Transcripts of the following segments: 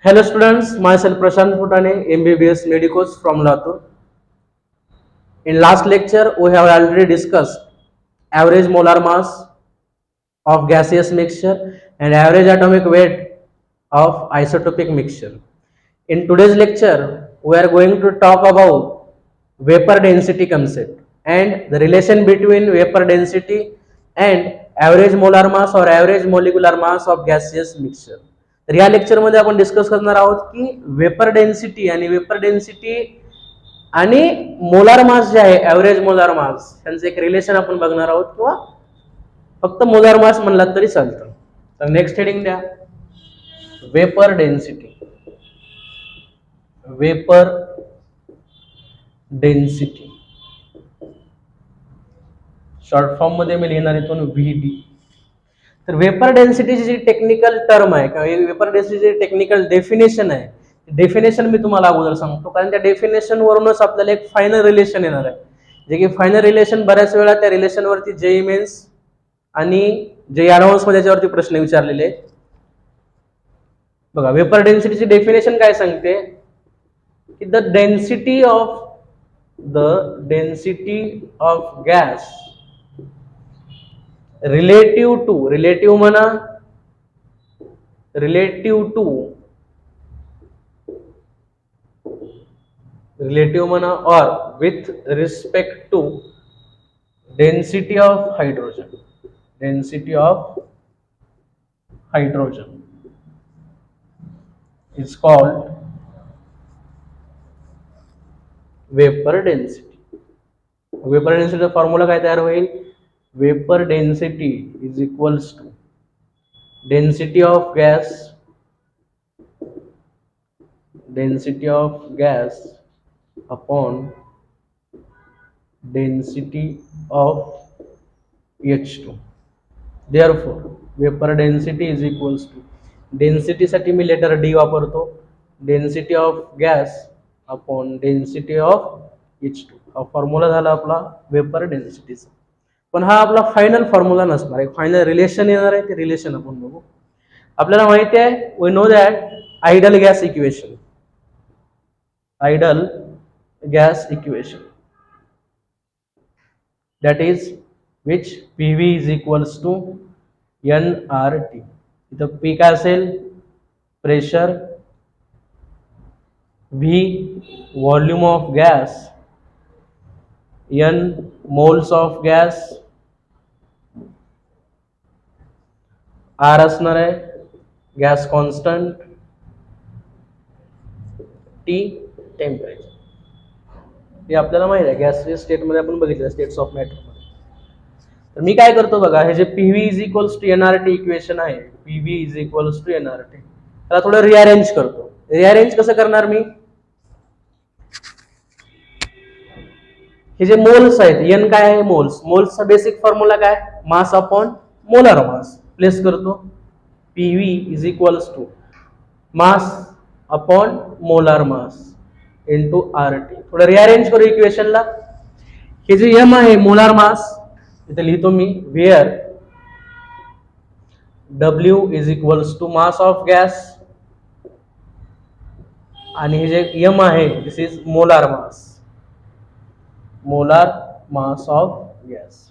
Hello students, myself Prashant Phutane, MBBS Medicos from Latur. In last lecture, we have already discussed average molar mass of gaseous mixture and average atomic weight of isotopic mixture. In today's lecture, we are going to talk about vapor density concept and the relation between vapor density and average molar mass or average molecular mass of gaseous mixture. तर या lecture मध्ये आपण discuss करणार आहोत की vapour density आणि molar मास जे आहे ऍव्हरेज मोलार मास यांचं एक रिलेशन आपण बघणार आहोत किंवा फक्त मोलार मास म्हणलात तरी चालतं. तर नेक्स्ट हेडिंग द्या, vapour density. Vapour density short form मध्ये मी लिहिणार इथून व्हीडी. तर वेपर डेन्सिटीची जी टेक्निकल टर्म आहे किंवा वेपर डेन्सिटीची टेक्निकल डेफिनेशन आहे, डेफिनेशन मी तुम्हाला अगोदर सांगतो कारण त्या डेफिनेशन वरूनच आपल्याला एक फायनल रिलेशन येणार आहे. जे की फायनल रिलेशन बऱ्याच वेळा त्या रिलेशन वरती जेईई मेन्स आणि जेईई ॲडव्हान्स मध्ये त्याच्यावरती प्रश्न विचारलेले आहेत. बघा, वेपर डेन्सिटीची डेफिनेशन काय सांगते की the density of gas relative म्हणा और with respect to density of hydrogen is called vapour density. Vapour डेन्सिटीचा फॉर्म्युला काय तयार होईल? Vapour density is equals to density of gas upon density of H2. Therefore, vapour density is equals to, density साठी मी letter D वापरतो, density of gas upon density of H2. हा formula झाला आपला वेपर डेन्सिटीचा. पण हा आपला फायनल फॉर्म्युला नसणार, एक फायनल रिलेशन येणार आहे. ते रिलेशन आपण बघू. आपल्याला माहिती आहे, we know that ideal gas equation that is which PV is equals to nRT. इथं P काय असेल? Pressure, V volume of gas, N moles of gas, R असणार आहे गॅस कॉन्स्टंट, T टेम्परेचर. हे आपल्याला माहिती आहे, गॅसच्या स्टेटमध्ये आपण बघितलं, स्टेट्स ऑफ मॅटर मध्ये. तर मी काय करतो बघा, हे जे PV is equals to NRT equation आहे, PV is equals to NRT, त्याला थोडं रिअरेंज करतो. रिअरेंज कसं करणार मी? हे जे मोल्स आहेत, N काय आहे? मोल्सचा बेसिक फॉर्म्युला काय? Mass upon molar mass. Place करतो, PV is equals to mass upon molar mass into RT. थोडं रिअरेंज करू इक्वेशनला. हे जे M आहे मोलार मास, इथे लिहितो मी, where W is equals to mass of gas, आणि हे जे M आहे this is molar mass of gas.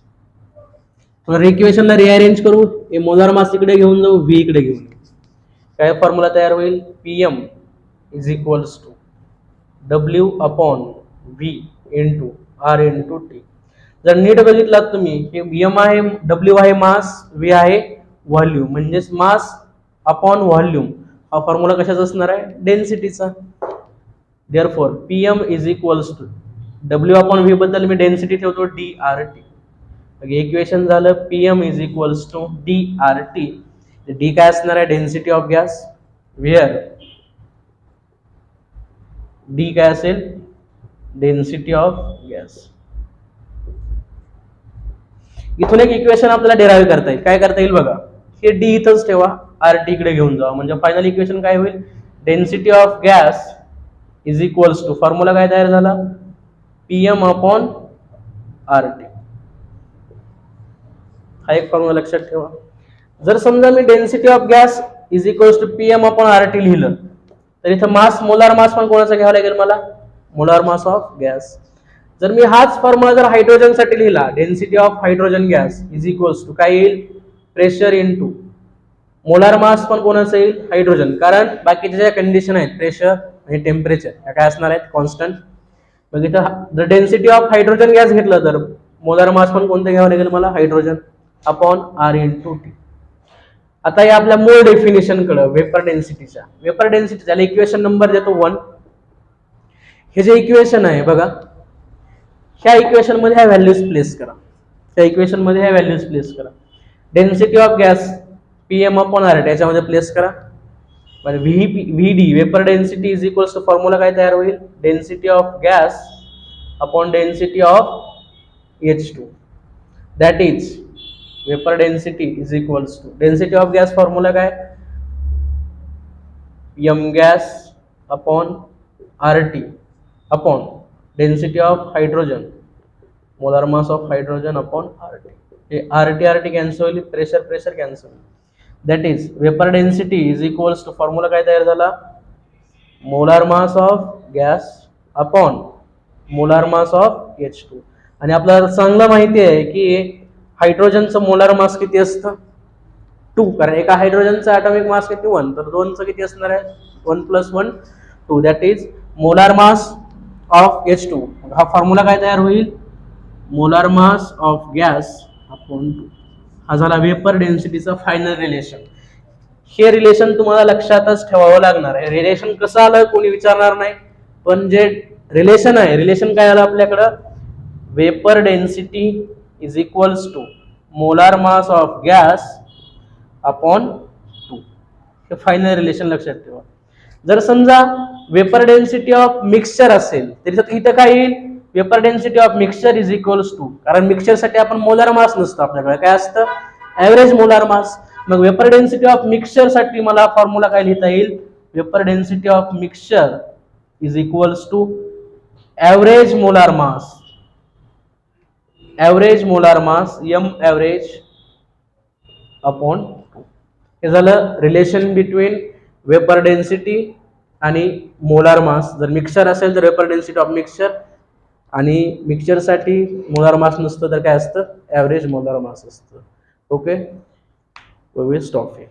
थोडं इक्वेशनला रिअरेंज करू. हे मोलार मास इकडे घेऊन जाऊ, V इकडे घेऊन येऊ. काय फॉर्म्युला तयार होईल? PM is equals to W upon V into R into T. जर नीट बघितलात तुम्ही, हे M आहे, W आहे मास, V आहे व्हॉल्यूम, म्हणजेच मास अपॉन व्हॉल्यूम. हा फॉर्म्युला कशाचा असणार आहे? डेन्सिटीचा. Therefore PM is equals to W upon V बद्दल मी डेन्सिटी ठेवतो DRT. इक्वेशन झालं PM is equals to DRT. D काय असणार आहे? Density of gas. Where D काय असेल? Density of gas. इथून एक इक्वेशन आपल्याला डेराइव्ह करता येईल. काय करता येईल बघा, हे D इथंच ठेवा, RT इकडे घेऊन जावा, म्हणजे फायनल इक्वेशन काय होईल? Density of gas is equals to, formula काय तयार झाला? PM upon RT. हा एक फॉर्म्युला लक्षात ठेवा. जर समजा मी density of gas is equals to PM upon RT लिहिलं, तर इथं मास, मोलार मास पण कोणाचा घ्यावा लागेल मला, मोलार मास ऑफ गॅस. जर मी हाच फॉर्म्युला जर हायड्रोजन साठी लिहिला, density of hydrogen gas is equals to काय येईल, प्रेशर इनटू मोलार मास पण कोणाचं येईल, हायड्रोजन, कारण बाकीच्या ज्या कंडिशन आहेत प्रेशर आणि टेम्परेचर त्या काय असणार आहेत, कॉन्स्टंट. मग इथं जर डेन्सिटी ऑफ हायड्रोजन गॅस घेतलं तर मोलार मास पण कोणतं घ्यावं लागेल मला, hydrogen, upon R into T. आता या आपल्या मूळ डेफिनेशन कडे, वेपर डेन्सिटीच्या, वेपर डेन्सिटी त्याला इक्वेशन नंबर देतो 1. हे जे इक्वेशन आहे बघा, ह्या इक्वेशन मध्ये ह्या व्हॅल्यूज प्लेस करा, त्या इक्वेशन मध्ये ह्या व्हॅल्यूज प्लेस करा. Density of gas PM upon R याच्यामध्ये प्लेस करा. VD vapour density is equals to formula काय तयार होईल, density of gas upon density of H2, that is vapour density is equals to density of gas formula काय, m gas upon RT upon density of hydrogen, molar mass of hydrogen upon RT. हे RT cancel होईल, pressure pressure cancel होईल. That is vapour density is equals to formula काय तयार झाला, molar mass of gas upon molar mass of H2. आणि आपल्याला चांगलं माहिती आहे की हायड्रोजनचं मोलार मास किती असतं, 2, कारण एका हायड्रोजनचा ॲटॉमिक मास किती 1, तर 2चं किती असणार आहे, 1 + 1 2, that is molar mass of H2. हा फॉर्म्युला काय तयार होईल, molar mass of gas upon 2. हा झाला वेपर डेन्सिटीचा फायनल रिलेशन. हे रिलेशन तुम्हाला लक्षातच ठेवावं लागणार आहे. रिलेशन कसं आलं कोणी विचारणार नाही, पण जे रिलेशन आहे, रिलेशन काय आलं आपल्याकडं, vapour density is equals to molar mass of gas upon 2. हे फायनल रिलेशन लक्षात ठेवा. जर समजा वेपर डेन्सिटी ऑफ मिक्सचर असेल तर इथं काय येईल, vapour density of mixture is equals to, कारण मिक्सचर साठी आपण मोलार मास नसतं आपल्याकडे, काय असतं, ऍव्हरेज मोलार मास. मग वेपर डेन्सिटी ऑफ मिक्सचर साठी मला फॉर्म्युला काय लिहिता येईल, vapour density of mixture is equals to average molar mass, average molar mass m average upon 2. हे झालं रिलेशन बिटवीन वेपर डेन्सिटी आणि मोलार मास. जर मिक्सचर असेल तर वेपर डेन्सिटी ऑफ मिक्सचर, आणि मिक्सचर साठी मोलार मास नसतं तर काय असतं, ऍव्हरेज मोलार मास असतं. Okay, we will stop here.